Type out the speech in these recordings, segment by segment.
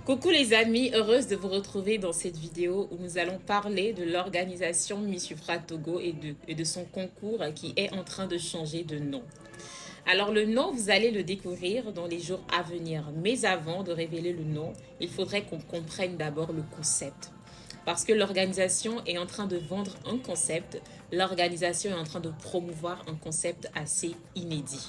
Coucou les amis, heureuse de vous retrouver dans cette vidéo où nous allons parler de l'organisation Miss Ufra Togo et de son concours qui est en train de changer de nom. Alors le nom, vous allez le découvrir dans les jours à venir. Mais avant de révéler le nom, il faudrait qu'on comprenne d'abord le concept. Parce que l'organisation est en train de vendre un concept, l'organisation est en train de promouvoir un concept assez inédit.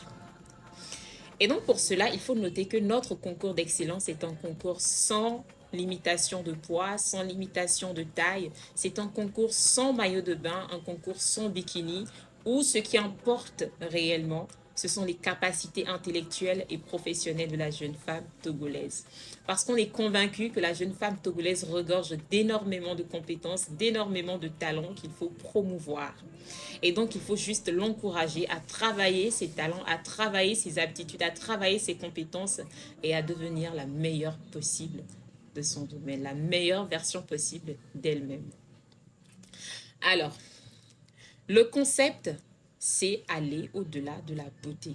Et donc pour cela, il faut noter que notre concours d'excellence est un concours sans limitation de poids, sans limitation de taille. C'est un concours sans maillot de bain, un concours sans bikini, où ce qui importe réellement, ce sont les capacités intellectuelles et professionnelles de la jeune femme togolaise. Parce qu'on est convaincu que la jeune femme togolaise regorge d'énormément de compétences, d'énormément de talents qu'il faut promouvoir. Et donc, il faut juste l'encourager à travailler ses talents, à travailler ses aptitudes, à travailler ses compétences et à devenir la meilleure possible de son domaine, la meilleure version possible d'elle-même. Alors, le concept, c'est aller au-delà de la beauté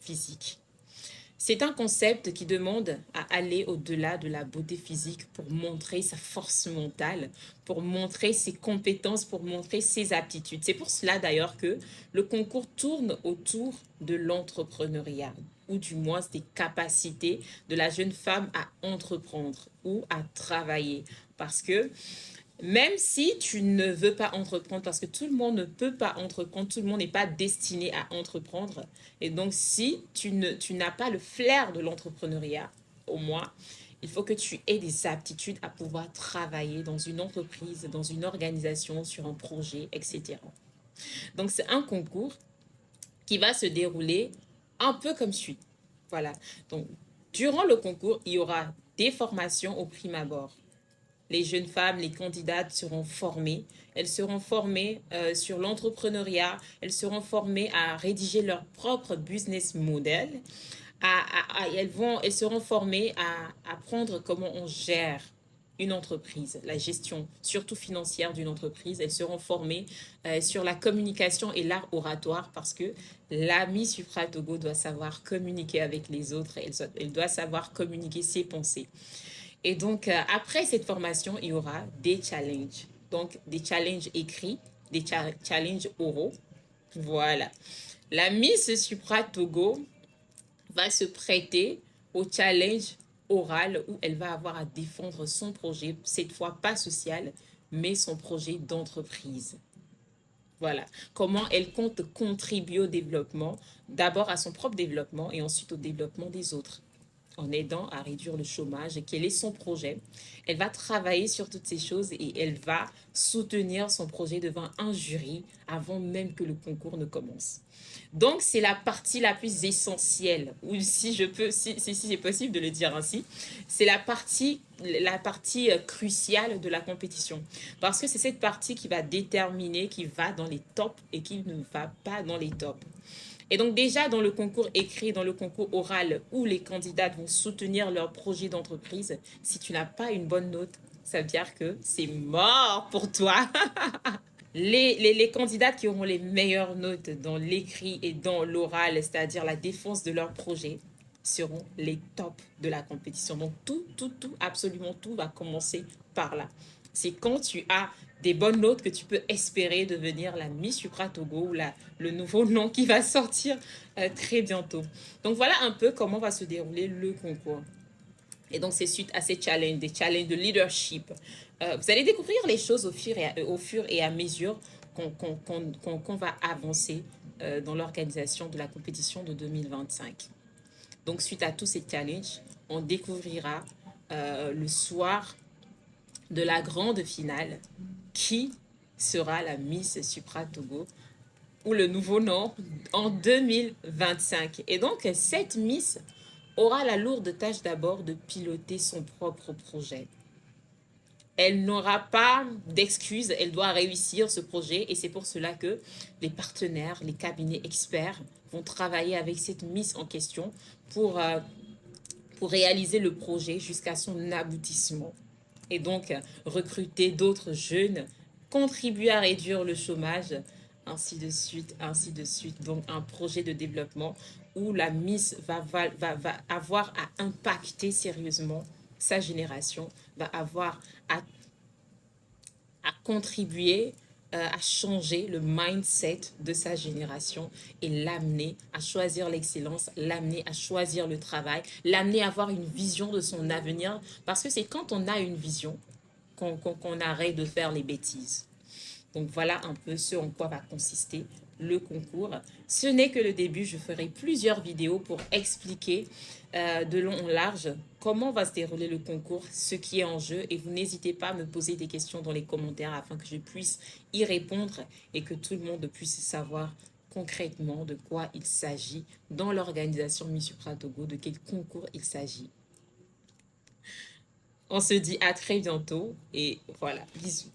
physique. C'est un concept qui demande à aller au-delà de la beauté physique pour montrer sa force mentale, pour montrer ses compétences, pour montrer ses aptitudes. C'est pour cela d'ailleurs que le concours tourne autour de l'entrepreneuriat, ou du moins des capacités de la jeune femme à entreprendre ou à travailler. Parce que même si tu ne veux pas entreprendre, parce que tout le monde ne peut pas entreprendre, tout le monde n'est pas destiné à entreprendre. Et donc, si tu n'as pas le flair de l'entrepreneuriat, au moins, il faut que tu aies des aptitudes à pouvoir travailler dans une entreprise, dans une organisation, sur un projet, etc. Donc, c'est un concours qui va se dérouler un peu comme suit. Voilà. Donc, durant le concours, il y aura des formations au prime abord. Les jeunes femmes, les candidates seront formées. Elles seront formées sur l'entrepreneuriat. Elles seront formées à rédiger leur propre business model. Elles seront formées à apprendre comment on gère une entreprise, la gestion, surtout financière d'une entreprise. Elles seront formées sur la communication et l'art oratoire parce que la Miss Ufra Togo doit savoir communiquer avec les autres. Elle doit savoir communiquer ses pensées. Et donc, après cette formation, il y aura des challenges. Donc, des challenges écrits, des challenges oraux. Voilà. La Miss Supra Togo va se prêter au challenge oral où elle va avoir à défendre son projet, cette fois pas social, mais son projet d'entreprise. Voilà. Comment elle compte contribuer au développement, d'abord à son propre développement et ensuite au développement des autres en aidant à réduire le chômage. Quel est son projet? Elle va travailler sur toutes ces choses et elle va soutenir son projet devant un jury avant même que le concours ne commence. Donc, c'est la partie la plus essentielle, ou si je peux, si c'est possible de le dire ainsi, c'est la partie cruciale de la compétition. Parce que c'est cette partie qui va déterminer qui va dans les tops et qui ne va pas dans les tops. Et donc déjà dans le concours écrit, dans le concours oral, où les candidates vont soutenir leur projet d'entreprise, si tu n'as pas une bonne note, ça veut dire que c'est mort pour toi. Les candidates qui auront les meilleures notes dans l'écrit et dans l'oral, c'est-à-dire la défense de leur projet, seront les tops de la compétition. Donc tout, absolument tout va commencer par là. C'est quand tu as des bonnes notes que tu peux espérer devenir la Miss Supra Togo ou le nouveau nom qui va sortir très bientôt. Donc voilà un peu comment va se dérouler le concours. Et donc, c'est suite à ces challenges, des challenges de leadership. Vous allez découvrir les choses au fur et à mesure qu'on va avancer dans l'organisation de la compétition de 2025. Donc, suite à tous ces challenges, on découvrira le soir de la grande finale qui sera la Miss Supra Togo ou le nouveau nom en 2025. Et donc, cette Miss aura la lourde tâche d'abord de piloter son propre projet. Elle n'aura pas d'excuses, elle doit réussir ce projet et c'est pour cela que les partenaires, les cabinets experts vont travailler avec cette Miss en question pour réaliser le projet jusqu'à son aboutissement. Et donc, recruter d'autres jeunes, contribuer à réduire le chômage, ainsi de suite, ainsi de suite. Donc, un projet de développement où la Miss va avoir à impacter sérieusement sa génération va avoir à contribuer à changer le mindset de sa génération et l'amener à choisir l'excellence, l'amener à choisir le travail, l'amener à avoir une vision de son avenir. Parce que c'est quand on a une vision qu'on arrête de faire les bêtises. Donc voilà un peu ce en quoi va consister le concours. Ce n'est que le début, je ferai plusieurs vidéos pour expliquer de long en large comment va se dérouler le concours, ce qui est en jeu, et vous n'hésitez pas à me poser des questions dans les commentaires afin que je puisse y répondre et que tout le monde puisse savoir concrètement de quoi il s'agit dans l'organisation Miss Supra Togo, de quel concours il s'agit. On se dit à très bientôt et voilà, bisous.